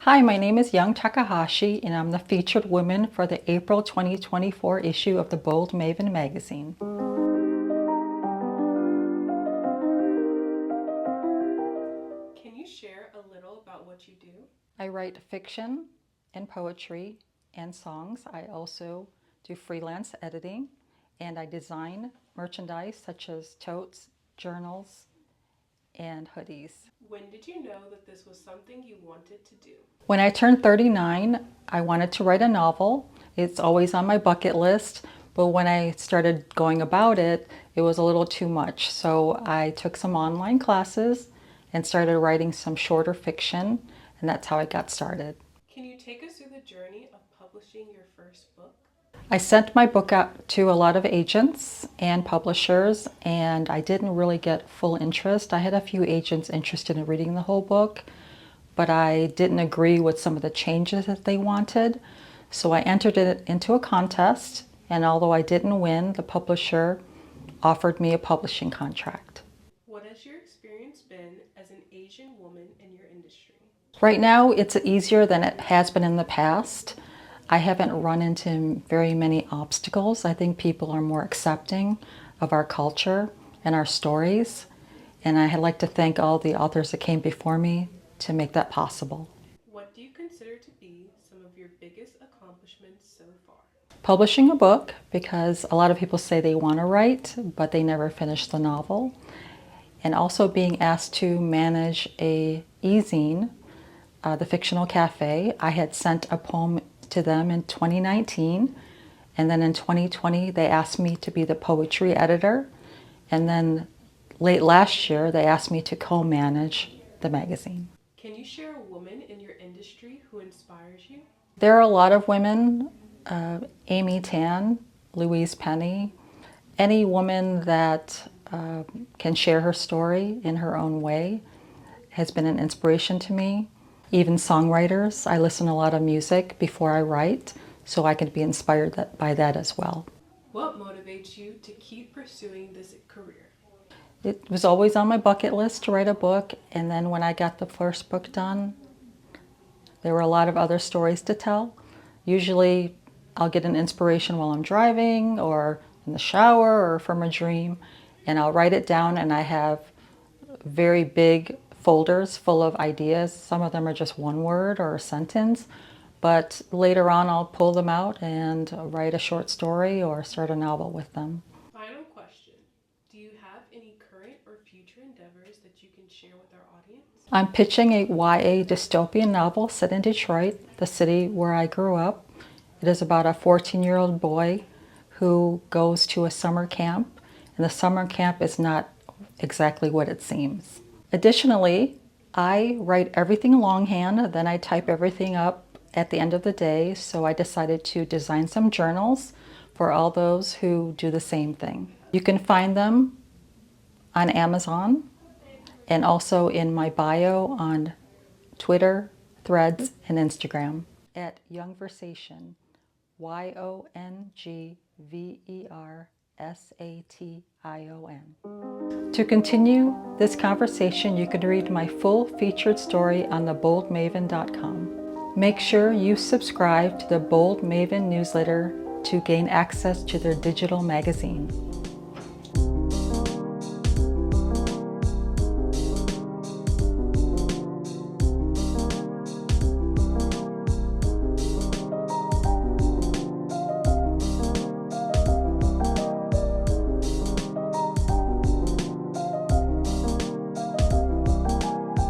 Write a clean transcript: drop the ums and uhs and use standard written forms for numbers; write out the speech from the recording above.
Hi, my name is Yong Takahashi, and I'm the featured woman for the April 2024 issue of the Bold Maven magazine. Can you share a little about what you do? I write fiction and poetry and songs. I also do freelance editing, and I design merchandise such as totes, journals, and hoodies. When did you know that this was something you wanted to do? When I turned 39, I wanted to write a novel. It's always on my bucket list, but when I started going about it, it was a little too much. So I took some online classes and started writing some shorter fiction, and that's how I got started. Can you take us through the journey of publishing your first book? I sent my book out to a lot of agents and publishers, and I didn't really get full interest. I had a few agents interested in reading the whole book, but I didn't agree with some of the changes that they wanted. So I entered it into a contest, and although I didn't win, the publisher offered me a publishing contract. What has your experience been as an Asian woman in your industry? Right now, it's easier than it has been in the past. I haven't run into very many obstacles. I think people are more accepting of our culture and our stories. And I'd like to thank all the authors that came before me to make that possible. What do you consider to be some of your biggest accomplishments so far? Publishing a book, because a lot of people say they want to write, but they never finish the novel. And also being asked to manage a e-zine, the Fictional Cafe. I had sent a poem to them in 2019, and then in 2020 they asked me to be the poetry editor, and then late last year they asked me to co-manage the magazine. Can you share a woman in your industry who inspires you? There are a lot of women, Amy Tan, Louise Penny, any woman that can share her story in her own way has been an inspiration to me. Even songwriters, I listen to a lot of music before I write, so I can be inspired by that as well. What motivates you to keep pursuing this career? It was always on my bucket list to write a book, and then when I got the first book done, there were a lot of other stories to tell. Usually I'll get an inspiration while I'm driving or in the shower or from a dream, and I'll write it down, and I have very big folders full of ideas. Some of them are just one word or a sentence, but later on I'll pull them out and write a short story or start a novel with them. Final question. Do you have any current or future endeavors that you can share with our audience? I'm pitching a YA dystopian novel set in Detroit, the city where I grew up. It is about a 14-year-old boy who goes to a summer camp, and the summer camp is not exactly what it seems. Additionally, I write everything longhand, then I type everything up at the end of the day, so I decided to design some journals for all those who do the same thing. You can find them on Amazon and also in my bio on Twitter, Threads, and Instagram at Yongversation, YONGVERSATION. To continue this conversation, you can read my full featured story on the boldmaven.com. Make sure you subscribe to the Bold Maven newsletter to gain access to their digital magazine.